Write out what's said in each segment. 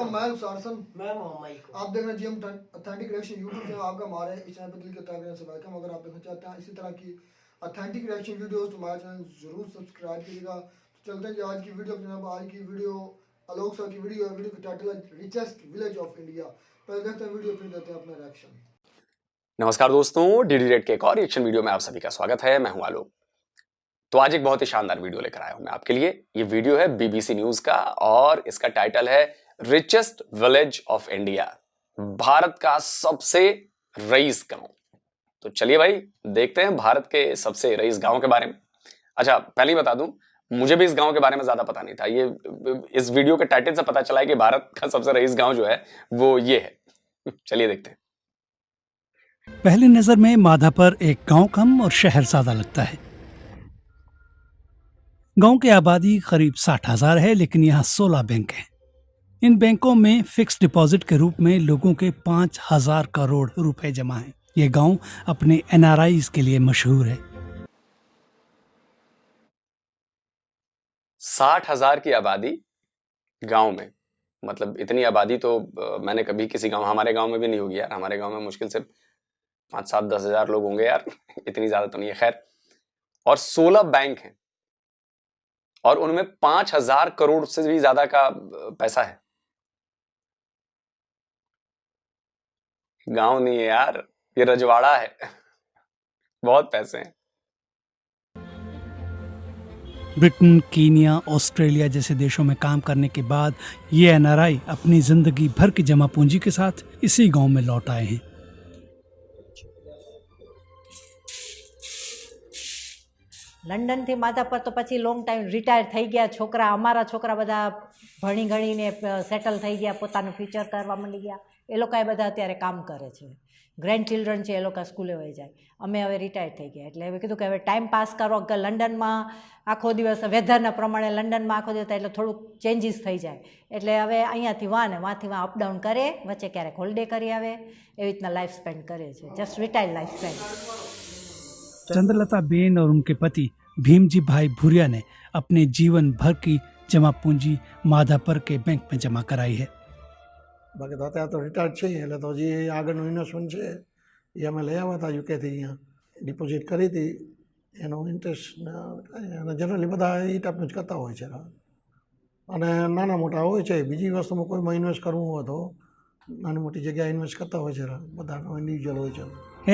वालेकुम, मैं सारसन। मैं मोहम्मद। आप देख रहे हैं GM authentic reaction YouTube channel. आपका हमारे इस चैनल पर दिल के तहे से वेलकम। अगर आप देखना चाहते हैं इसी तरह की ऑथेंटिक रिएक्शन वीडियोस तो हमारे चैनल जरूर सब्सक्राइब कीजिएगा। तो चलते हैं आज की वीडियो जनाब। आज की वीडियो आलोक सर की वीडियो है। वीडियो का टाइटल है रिचेस्ट विलेज ऑफ इंडिया। पहले देखते हैं वीडियो, फिर देते हैं अपना रिएक्शन। नमस्कार दोस्तों, डीडी रेड के एक और रिएक्शन वीडियो में आप सभी का स्वागत है। मैं हूं आलोक। तो आज एक बहुत ही शानदार वीडियो लेकर आया हूं मैं आपके लिए। ये वीडियो है बीबीसी न्यूज का और इसका टाइटल है richest village of India, Bharat का सबसे रईस गांव। तो चलिए भाई देखते हैं भारत के सबसे रईस गांव के बारे में। अच्छा, पहले ही बता दूं, मुझे भी इस गांव के बारे में ज्यादा पता नहीं था। ये इस वीडियो के टाइटल से पता चला है कि भारत का सबसे रईस गांव जो है वो ये है। चलिए देखते हैं। पहली नजर में माधापर एक गांव कम और शहर ज्यादा लगता है। गांव की आबादी करीब 60,000 है, लेकिन यहाँ 16 बैंक हैं। इन बैंकों में फिक्स डिपॉजिट के रूप में लोगों के 5,000 करोड़ रुपए जमा हैं। ये गांव अपने एनआरआईज के लिए मशहूर है। 60,000 की आबादी गांव में, मतलब इतनी आबादी तो मैंने कभी किसी गांव, हमारे गांव में भी नहीं होगी यार। हमारे गांव में मुश्किल से 5, 7, 10 हजार लोग होंगे यार। इतनी ज्यादा तो नहीं है, खैर। और 16 बैंक हैं और उनमें 5,000 करोड़ से भी ज्यादा का पैसा है। गांव नहीं है यार, ये रजवाड़ा है। बहुत पैसे हैं। ब्रिटेन, कीनिया, ऑस्ट्रेलिया जैसे देशों में काम करने के बाद ये एनआरआई अपनी जिंदगी भर की जमा पूंजी के साथ इसी गांव में लौट आए हैं। लंडन थी माधापर तो पछी लॉन्ग टाइम रिटायर थई गया छोकरा। अमारा छोकरा बधा भणी गणीने सेटल थई गया, पोतानुं फ्यूचर करवा मंडी गया। ए लोका ए बधा अत्यारे काम करे छे। ग्रेन्ड चिल्ड्रन छे, ए लोका स्कूले वही जाय। अमे हवे रिटायर थई गया एटले हवे कीधुं के हवे टाइम पास करो। के लंडन में आखो दिवस वेधरना प्रमाणे लंडन में आखो दिवस एटले थोड़ुं चेन्जीस थई जाय। एटले हवे अहींयाथी वाने वांथी वां अपडाउन करे, वच्चे क्यारेक होलिडे करी आवे। एवी रीतना लाइफ स्पेन्ड करे छे। Just retire life spend. Chandralata Ben और उनके पति भीमजी भाई भूरिया ने अपने जीवन भर की जमा पूंजी माधापर के बैंक में जमा कराई है। बाकी तो અત્યારે તો રિટાયર્ડ છે એટલે તો જે આગળનું ઇન્વેસ્ટમેન્ટ છે એ અમે લઈ આવ્યા હતા યુકેથી। અહીંયા ડિપોઝિટ કરી હતી, એનો ઇન્ટરેસ્ટ અને જનરલી બધા એ ટાઈપનું જ કરતા હોય છે અને નાના મોટા હોય છે। બીજી વસ્તુમાં કોઈમાં ઇન્વેસ્ટ કરવું હોય તો નાની મોટી જગ્યાએ ઇન્વેસ્ટ કરતા હોય છે, બધાનો ઇન્ડિવિજ્યુઅલ હોય છે।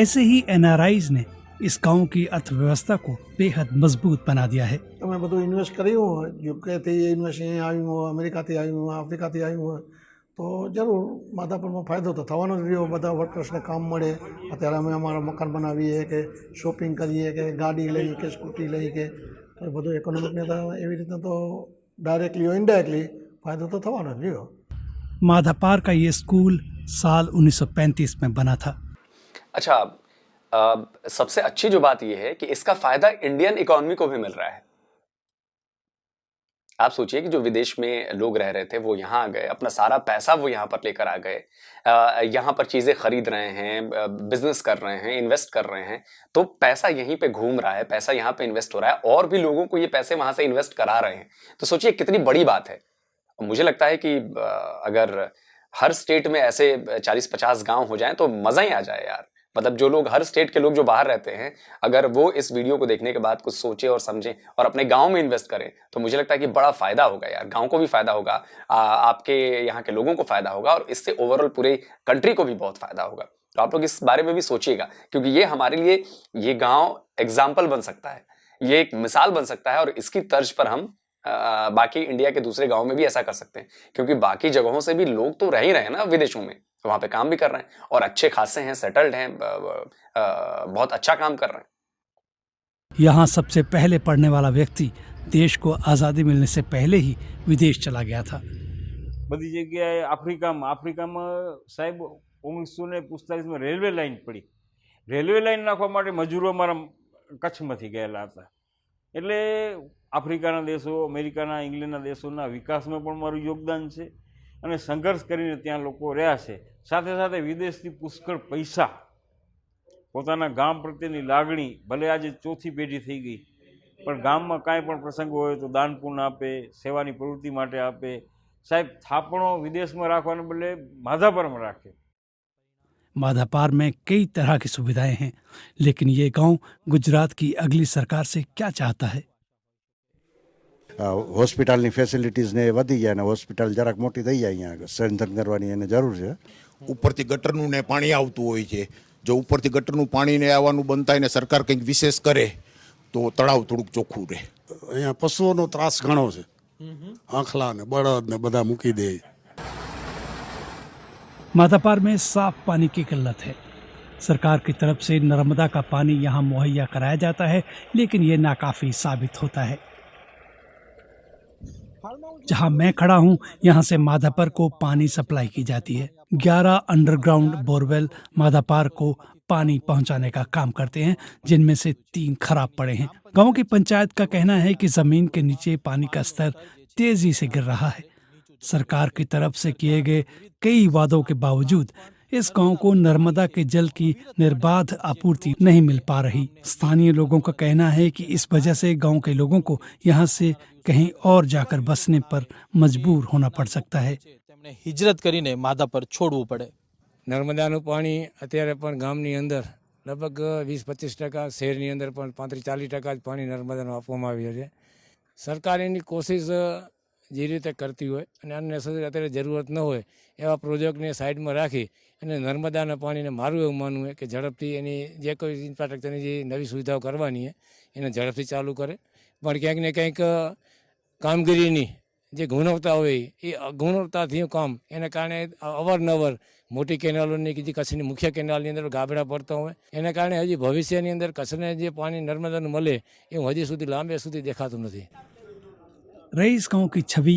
ऐसे ही एनआरआईज ने इस गांव की अर्थव्यवस्था को बेहद मजबूत बना दिया है। તમે બધું ઇન્વેસ્ટ કર્યું હોય, યુકેથી ઇન્વેસ્ટ અહીંયા આવ્યું હોય, અમેરિકાથી આવ્યું હોય, આફ્રિકાથી આવ્યું હોય, તો જરૂર માધાપરમાં ફાયદો તો થવાનો જ રહ્યો। બધા વર્કર્સને કામ મળે। અત્યારે અમે અમારા મકાન બનાવીએ કે શોપિંગ કરીએ કે ગાડી લઈએ કે સ્કૂટી લઈએ કે એ બધું ઇકોનોમિકને તો એવી રીતના તો ડાયરેક્ટલી or ઇનડાયરેક્ટલી ફાયદો તો થવાનો જ રહ્યો। माधापार का ये स्कूल साल 1935 में बना था। अच्छा, सबसे अच्छी जो बात यह है कि इसका फायदा इंडियन इकोनॉमी को भी मिल रहा है। आप सोचिए कि जो विदेश में लोग रह रहे थे वो यहाँ आ गए, अपना सारा पैसा वो यहाँ पर लेकर आ गए, यहाँ पर चीजें खरीद रहे हैं, बिजनेस कर रहे हैं, इन्वेस्ट कर रहे हैं। तो पैसा यहीं पे घूम रहा है, पैसा यहाँ पे इन्वेस्ट हो रहा है और भी लोगों को ये पैसे वहां से इन्वेस्ट करा रहे हैं। तो सोचिए कितनी बड़ी बात है। मुझे लगता है कि अगर हर स्टेट में ऐसे 40-50 गांव हो जाएं तो मजा ही आ जाए यार। मतलब जो लोग, हर स्टेट के लोग जो बाहर रहते हैं, अगर वो इस वीडियो को देखने के बाद कुछ सोचे और समझें और अपने गांव में इन्वेस्ट करें तो मुझे लगता है कि बड़ा फायदा होगा यार। गांव को भी फायदा होगा, आपके यहाँ के लोगों को फायदा होगा और इससे ओवरऑल पूरे कंट्री को भी बहुत फायदा होगा। तो आप लोग इस बारे में भी सोचिएगा, क्योंकि ये हमारे लिए, ये गांव एग्जाम्पल बन सकता है, ये एक मिसाल बन सकता है और इसकी तर्ज पर हम बाकी इंडिया के दूसरे गांव में भी ऐसा कर सकते हैं। क्योंकि बाकी जगहों से भी लोग तो रह ही रहे हैं ना विदेशों में, तो वहां पे काम भी कर रहे हैं और अच्छे खासे हैं, सेटल्ड हैं, बहुत अच्छा काम कर रहे हैं। यहाँ सबसे पहले पढ़ने वाला व्यक्ति देश को आज़ादी मिलने से पहले ही विदेश चला गया था। बधी जगह आफ्रिका में साहेब 1945 में रेलवे लाइन पड़ी। रेलवे लाइन नाखवा माटे मजूरो अमारा कच्छमांथी गयेला हता। एटले आफ्रिकाना देशों, अमेरिकाना, इंग्लेंडना देशोना विकास में पण मारुं योगदान छे અને સંઘર્ષ કરીને ત્યાં લોકો રહ્યા છે। સાથે સાથે વિદેશથી પુષ્કળ પૈસા, પોતાના ગામ પ્રત્યેની લાગણી, ભલે આજે ચોથી પેઢી થઈ ગઈ પણ ગામમાં કાંઈ પણ પ્રસંગ હોય તો દાન પુણ્ય આપે, સેવાની પ્રવૃત્તિ માટે આપે, સાહેબ થાપણો વિદેશમાં રાખવાને બદલે માધાપરમાં રાખે. माधापार में कई तरह की सुविधाएं हैं, लेकिन ये गांव गुजरात की अगली सरकार से क्या चाहता है? હોસ્પિટલની ફેસિલિટીઝ ને વધી જાય અને હોસ્પિટલ જરાક મોટી થઈ જાય, અહીંયા સંશોધન કરવાની એને જરૂર છે. ઉપરથી ગટરનું ને પાણી આવતું હોય છે. જો ઉપરથી ગટરનું પાણી ને આવવાનું બંધ થાય ને સરકાર કંઈક વિશેષ કરે તો તળાવ થોડુંક ચોખ્ખું રહે. અહીંયા પશુઓનો ત્રાસ ઘણો છે. આંખલા ને બળદ ને બધા મૂકી દે. माधापार में साफ पानी की किल्लत है. सरकार की तरफ से नर्मदा का पानी यहाँ मुहैया कराया जाता है, लेकिन ये नाकाफी साबित होता है. जहाँ मैं खड़ा हूँ यहाँ से माधापर को पानी सप्लाई की जाती है. 11 अंडरग्राउंड बोरवेल माधापार को पानी पहुंचाने का काम करते हैं, जिनमें से 3 खराब पड़े हैं. गांव की पंचायत का कहना है कि जमीन के नीचे पानी का स्तर तेजी से गिर रहा है. सरकार की तरफ से किए गए कई वादों के बावजूद इस गांव को नर्मदा के जल की निर्बाध आपूर्ति नहीं मिल पा रही. स्थानीय लोगों का कहना है कि इस वजह से गांव के लोगों को यहां से कहीं और जाकर बसने पर मजबूर होना पड़ सकता है. તેમણે હિજરત કરીને માધાપર છોડવું પડે. નર્મદાનું પાણી અત્યારે પણ ગામની અંદર લગભગ 20-25%, શહેરની અંદર પણ 35-40% જ પાણી નર્મદાનું આપવામાં આવ્યું છે. સરકાર એની કોશિશ જે રીતે કરતી હોય અને અનનેસેસરી અત્યારે જરૂરત ન હોય એવા પ્રોજેક્ટને સાઈડમાં રાખી અને નર્મદાના પાણીને મારું એવું માનવું છે કે ઝડપથી એની જે કોઈ ઇન્ફ્રાસ્ટ્રક્ચરની જે નવી સુવિધાઓ કરવાની છે એને ઝડપથી ચાલુ કરે. પણ ક્યાંક ને ક્યાંક કામગીરીની જે ગુણવત્તા હોય એ અગુણવત્તાથી કામ એના કારણે અવારનવાર મોટી કેનાલોની કે જે કચ્છની મુખ્ય કેનાલની અંદર ગાબડા પડતા હોય એના કારણે હજી ભવિષ્યની અંદર કચ્છને જે પાણી નર્મદાનું મળે એવું હજી સુધી લાંબે સુધી દેખાતું નથી. रईस गांव की छवि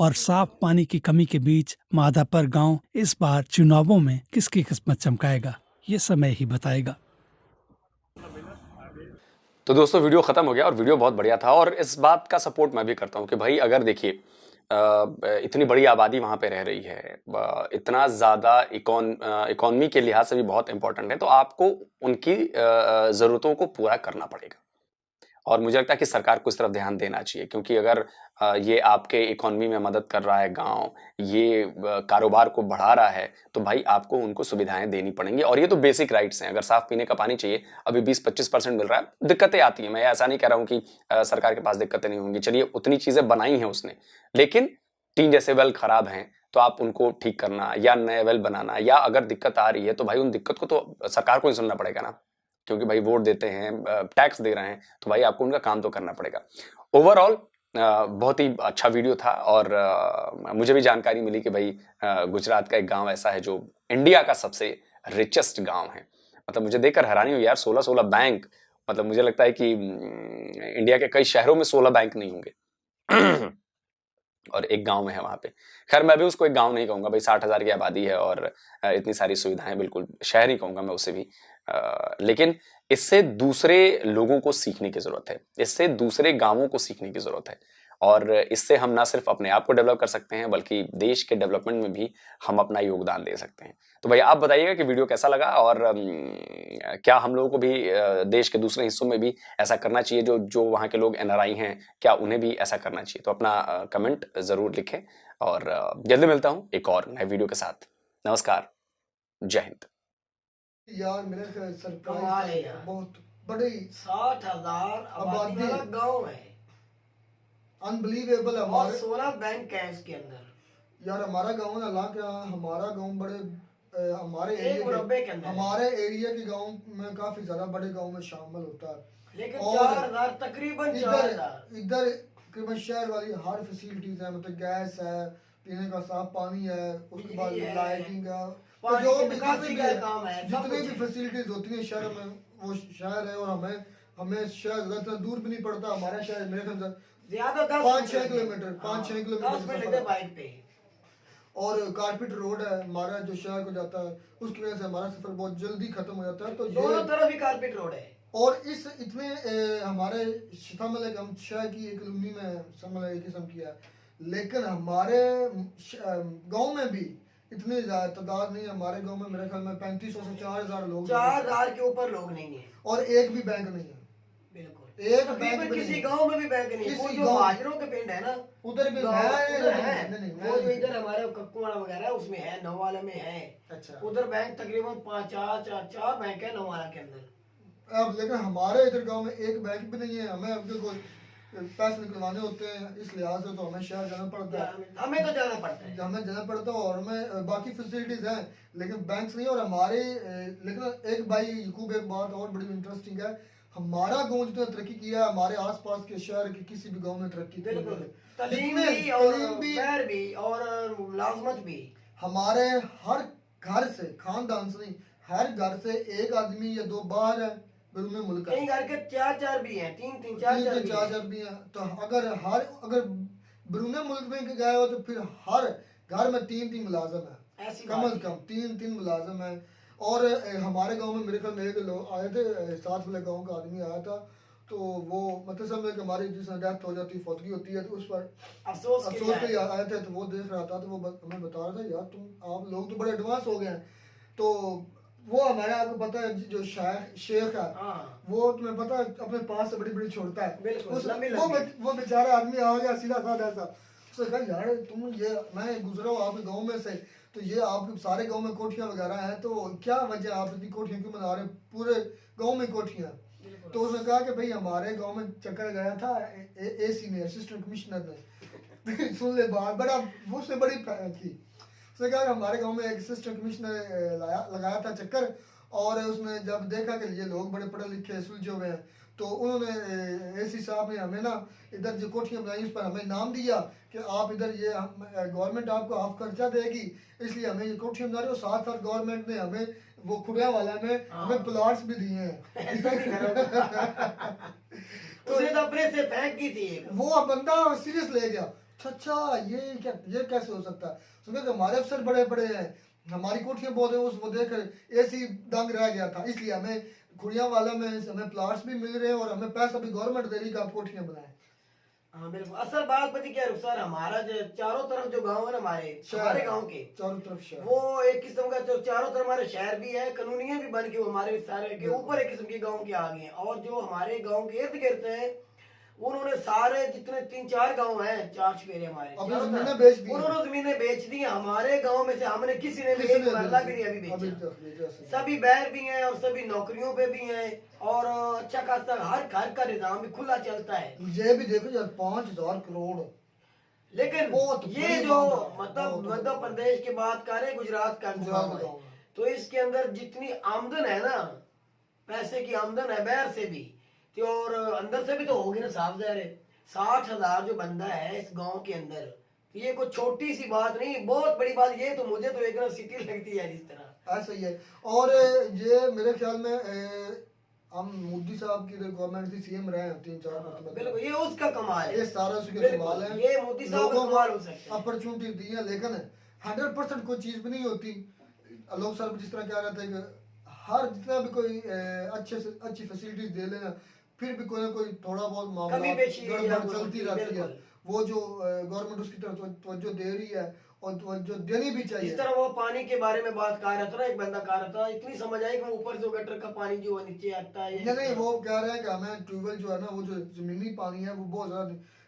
और साफ पानी की कमी के बीच माधापर गांव इस बार चुनावों में किसकी किस्मत चमकाएगा, ये समय ही बताएगा. तो दोस्तों वीडियो खत्म हो गया और वीडियो बहुत बढ़िया था और इस बात का सपोर्ट मैं भी करता हूँ कि भाई अगर देखिए इतनी बड़ी आबादी वहाँ पे रह रही है, इतना ज़्यादा इकॉनमी के लिहाज से भी बहुत इंपॉर्टेंट है, तो आपको उनकी ज़रूरतों को पूरा करना पड़ेगा. और मुझे लगता है कि सरकार को इस तरफ ध्यान देना चाहिए, क्योंकि अगर ये आपके इकोनॉमी में मदद कर रहा है गांव, ये कारोबार को बढ़ा रहा है, तो भाई आपको उनको सुविधाएं देनी पड़ेंगी. और ये तो बेसिक राइट्स हैं. अगर साफ पीने का पानी चाहिए, अभी 20-25% मिल रहा है, दिक्कतें आती हैं. मैं ऐसा नहीं कह रहा हूं कि सरकार के पास दिक्कतें नहीं होंगी. चलिए उतनी चीजें बनाई हैं उसने, लेकिन 3 जैसे वेल खराब हैं तो आप उनको ठीक करना या नए वेल बनाना, या अगर दिक्कत आ रही है तो भाई उन दिक्कत को तो सरकार को ही सुनना पड़ेगा ना, क्योंकि भाई वोट देते हैं, टैक्स दे रहे हैं, तो भाई आपको उनका काम तो करना पड़ेगा. ओवरऑल बहुत ही अच्छा वीडियो था और मुझे भी जानकारी मिली कि भाई गुजरात का एक गांव ऐसा है जो इंडिया का सबसे रिचेस्ट गांव है. मतलब मुझे देखकर हैरानी हुई यार, 16 बैंक. मतलब मुझे लगता है कि इंडिया के कई शहरों में 16 बैंक नहीं होंगे और एक गांव में है वहां पे. खैर मैं भी उसको एक गांव नहीं कहूंगा भाई, 60,000 की आबादी है और इतनी सारी सुविधाएं, बिल्कुल शहर ही कहूंगा मैं उसे भी. लेकिन इससे दूसरे लोगों को सीखने की जरूरत है, इससे दूसरे गांवों को सीखने की जरूरत है. और इससे हम ना सिर्फ अपने आप को डेवलप कर सकते हैं, बल्कि देश के डेवलपमेंट में भी हम अपना योगदान दे सकते हैं. तो भाई आप बताइएगा कि वीडियो कैसा लगा और क्या हम लोगों को भी देश के दूसरे हिस्सों में भी ऐसा करना चाहिए, जो वहाँ के लोग NRI हैं, क्या उन्हें भी ऐसा करना चाहिए. तो अपना कमेंट जरूर लिखें और जल्दी मिलता हूँ एक और नए वीडियो के साथ. नमस्कार, जय हिंद. यार मेरे सरप्राइज बहुत बड़ी 60,000 आबादी वाला गांव है, अनबिलीवेबल है. और 16 बैंक है इसके अंदर. यार हमारा गांव ना ला क्या, हमारा गांव बड़े हमारे एक मुरब्बे के अंदर, हमारे एरिया के गांव में काफी ज्यादा बड़े गांव में शामिल होता है. लेकिन 4,000 तकरीबन 4,000 इधर तकरीबन शहर वाली हर फैसिलिटीज है, मतलब गैस है, पीने का साफ पानी है, उसके बाद लाइटिंग है, जो जितनी भी फैसिलिटीज होती है शहर में वो शहर है. और हमें शहर ज्यादा दूर भी नहीं पड़ता. हमारा शहर मेरे ख्याल से ज्यादा 5-6 किलोमीटर 5-6 किलोमीटर बाइक पे. और कारपेट रोड है हमारा जो शहर को जाता है, उसकी वजह से हमारा सफर बहुत जल्दी खत्म हो जाता है. तो दोनों तरफ ही कारपेट रोड है. और इस इतने हमारे शामिल हम शहर की एक कॉलोनी में शामिल एक किस्म की है, लेकिन हमारे गांव में भी इतनी ज्यादा तादाद नहीं है. हमारे गांव में मेरे ख्याल में 3500 से 4,000 लोग, 4,000 के ऊपर लोग नहीं है और एक भी बैंक नहीं है. बिल्कुल. एक तकरीबन बैंक किसी गांव में भी बैंक नहीं। वो किसी जो गांव- महाजनों के पिंड है ना, उधर भी गांव- है, उधर नहीं, है। नहीं, वो जो इधर हमारे कक्कुवाड़ा वगैरह है उसमें है, नौवाला में है। अच्छा। उधर बैंक तकरीबन चार बैंक है नौवाला के अंदर। अब लेकिन हमारे इधर गांव में एक बैंक भी नहीं है। हमें अब कोई पैसे निकलवाने होते हैं, इस लिहाज से तो हमें शहर जाना पड़ता है, हमें तो जाना पड़ता है, हमें जाना पड़ता है। और हमें बाकी फैसिलिटीज हैं लेकिन बैंक्स नहीं। और हमारे लेकिन एक भाई यकूब, एक बात और बड़ी इंटरेस्टिंग है, हमारा गांव जितना तरक्की किया है, हमारे आसपास के शहर के किसी भी गांव में तरक्की नहीं बिल्कुल। है। तालीम जितने- भी और तालीम भी खैर भी और मुलाजमत भी। हमारे हर घर से, खानदान से नहीं, हर घर से एक आदमी या दो बाहर है, बिरूने मुल्क है। कई घर के चार भी हैं, तीन चार भी हैं। तो अगर बिरूने मुल्क में गए हो तो फिर हर घर में तीन मुलाजम है, ऐसी कम बात अज कम तीन मुलाजम है। और हमारे गांव में मेरे ख्याल में एक लोग आए थे, साथ वाले गांव का आदमी आया था, तो वो मतलब समझे कि हमारी जिस डेथ हो जाती है, फौतगी होती है, तो उस पर अफसोस पे आए थे। तो वो देख रहा था, तो वो हमें बता रहा था, यार आप लोग तो बड़े एडवांस हो गए हैं। तो वो हमारे, आपको पता है जो शेख है, वो तुम्हें पता है अपने पास से बड़ी बड़ी छोड़ता है। वो बेचारा आदमी आ गया सीधा साधा ऐसा, उसने कहा यार तुम ये, मैं गुजरा हूँ आपके गांव में से, तो ये आपके सारे गांव में कोठियां वगैरह हैं, तो क्या वजह आप इतनी कोठियां क्यों बना रहे, पूरे गांव में कोठियां। तो उसने कहा कि भाई हमारे गांव में चक्कर गया था एसी ने, असिस्टेंट कमिश्नर ने सुन ले बात, बड़ा उसने बड़ी की। उसने कहा कि हमारे गांव में एक असिस्टेंट कमिश्नर लगाया था चक्कर, और उसने जब देखा कि ये लोग बड़े पढ़े लिखे सुलझे हुए हैं, तो उन्होंने एसी साहब ने हमें ना इधर जो कोठियाँ बनाई उस पर हमें नाम दिया कि आप इधर ये गवर्नमेंट आपको हाफ खर्चा देगी, इसलिए हमें ये कोठियाँ बना रहे हो। साथ साथ गवर्नमेंट ने हमें वो खुड़िया वाला में हमें प्लॉट्स भी दिए हैं। उसने तो अपने से फेंक की थी। वो बंदा सीरियस ले गया, अच्छा ये कैसे हो सकता है। सुना कि हमारे अफसर बड़े बड़े हैं, हमारी कोठियाँ बहुत है, वो देख एसी दंग रह गया था, इसलिए हमें खुड़िया वाला में हमें प्लाट्स भी मिल रहे हैं और हमें पैसा भी गवर्नमेंट दे रही है कि आप कोठियाँ बनाएं। हाँ बिल्कुल। असल बात पता क्या है सर, हमारा जो चारों तरफ जो गांव है ना, हमारे गांव के चारों तरफ शहर, वो एक किस्म का जो चारों तरफ हमारे शहर भी है, कानूनियां भी बन के वो हमारे सारे के ऊपर एक किस्म के गांव के आ गए हैं। और जो हमारे गांव के इर्द गिर्द हैं, उन्होंने सारे जितने 3-4 गांव हैं, 4 चफेरे हमारे, उन्होंने जमीनें बेच दी। हमारे गांव में से हमने किसी ने भी एक मरला भी नहीं अभी बेचा। सभी बैर भी हैं और सभी नौकरियों पे भी हैं, और अच्छा खासा हर घर का निजाम भी खुला चलता है। ये भी देखो यार 5,000 करोड़, लेकिन ये जो मतलब मध्य प्रदेश की बात करें, गुजरात का गाँव है, तो इसके अंदर जितनी आमदन है ना, पैसे की आमदन है बैर से भी, और अंदर से भी तो होगी ना, साफ जाहिर है। 60,000 जो बंदा है इस गांव के अंदर, ये कोई छोटी सी बात नहीं, बहुत बड़ी बात। ये तो मुझे तो एक सिटी लगती है जिस तरह। ऐसा ही है। और ये मेरे ख्याल में हम मोदी साहब की गवर्नमेंट थी, सीएम रहे हैं 3-4 मरतबा। बिल्कुल, ये उसका कमाल है, ये सारा उसका कमाल है। ये मोदी साहब का कमाल हो सकता है। अपॉर्चुनिटी दी है, लेकिन 100% कोई चीज भी नहीं होती। लोग सर जिस तरह कह रहे थे कि हर जितना भी कोई अच्छी फैसिलिटीज दे लेना, फिर भी कोई ना कोई थोड़ा बहुत मामला गड़बड़ चलती रहती है। वो जो गवर्नमेंट उसकी तरफ तवज्जो दे रही है और तवज्जो देनी भी चाहिए। इस तरह वो पानी के बारे में बात कर रहा था ना, एक बंदा कह रहा था, इतनी समझ आई कि ऊपर से गटर का पानी जो नीचे आता है। नहीं, वो कह रहे हैं कि हमें ट्यूबवेल जो है ना, वो जो जमीनी पानी है वो बहुत ज्यादा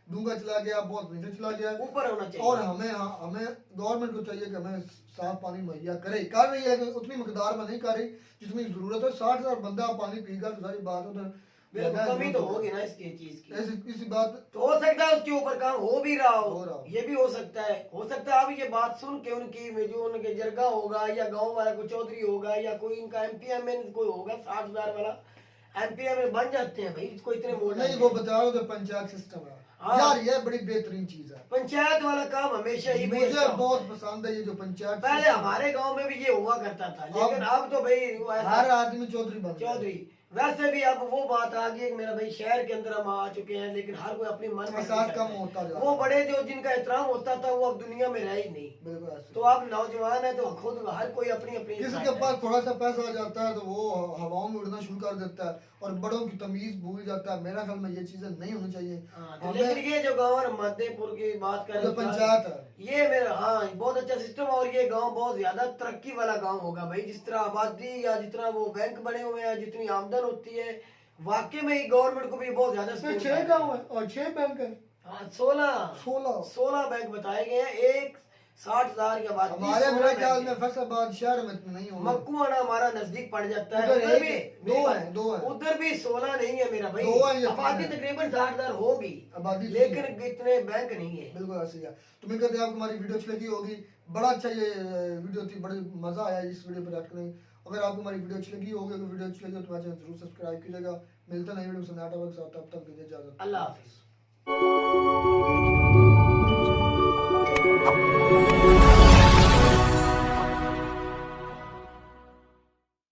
डूंगा चला गया, बहुत नीचे चला गया, ऊपर होना चाहिए। और हमें गवर्नमेंट को चाहिए कि हमें साफ पानी मुहैया करे। कर रही है कि उतनी मकदार में नहीं कर रही जितनी जरूरत है। 60,000 बंदा पानी पीगा तो सारी बात है, कमी तो होगी ना इसकी चीज की। इसी बात तो हो सकता है उसके ऊपर काम हो भी रहा हो, ये भी हो सकता है। अब ये बात सुन के उनकी जो उनके जरगा होगा या गांव वाला कोई चौधरी होगा या कोई इनका एमपीएमएन कोई होगा, 60,000 वाला एमपीएमएन बन जाते हैं भाई, इसको इतने वोट नहीं। वो बता रहे थे पंचायत सिस्टम है यार, ये बड़ी बेहतरीन चीज है। पंचायत वाला काम हमेशा ही मुझे बहुत पसंद है ये जो पंचायत। पहले हमारे गांव में भी ये हुआ करता था, लेकिन अब तो भाई हर आदमी चौधरी। वैसे भी अब वो बात आ गई, मेरा भाई शहर के अंदर हम आ चुके हैं, लेकिन हर कोई अपनी मन में कम होता जा रहा है। वो बड़े जो जिनका एहतराम होता था वो अब दुनिया में रह ही नहीं। तो अब नौजवान है तो खुद हर कोई अपनी किसी के पास थोड़ा सा पैसा आ जाता है तो वो हवाओं में उड़ना शुरू कर देता है और बड़ों की तमीज भूल जाता है। मेरा ख्याल में ये चीजें नहीं होनी चाहिए। लेकिन ये जो गाँव मध्यपुर की बात करें, पंचायत है ये मेरा बहुत अच्छा सिस्टम, और ये गाँव बहुत ज्यादा तरक्की वाला गाँव होगा भाई। जिस तरह आबादी या जितना वो बैंक बने हुए हैं, जितनी आमदन होती है, वाकई में गवर्नमेंट को भी बहुत ज्यादा इसमें support 6 करना गाँव है और 6 बैंक है। हाँ, 16 बैंक बताए गए हैं। एक 60,000 के बाद हमारे मेरे ख्याल में फैसलाबाद शहर में इतने नहीं होंगे। मक्कुआना हमारा नजदीक पड़ जाता है। उधर उधर एक भी है, दो है। उधर भी 16 नहीं है मेरा भाई। 2 है, आबादी तकरीबन 60,000 होगी, आबादी लेकिन इतने बैंक नहीं है। बिल्कुल ऐसे ही है। तो उम्मीद करते हैं आपको हमारी वीडियो अच्छी लगी होगी। बड़ा अच्छा ये वीडियो थी, बड़ी मजा आया इस वीडियो पर रिएक्ट करने में। अगर आपको हमारी वीडियो अच्छी लगी होगी, अगर वीडियो अच्छी लगी हो तो हमारे चैनल जरूर सब्सक्राइब कीजिएगा। मिलते हैं नई वीडियो में, तब तक दीजिए इजाजत। अल्लाह हाफिज।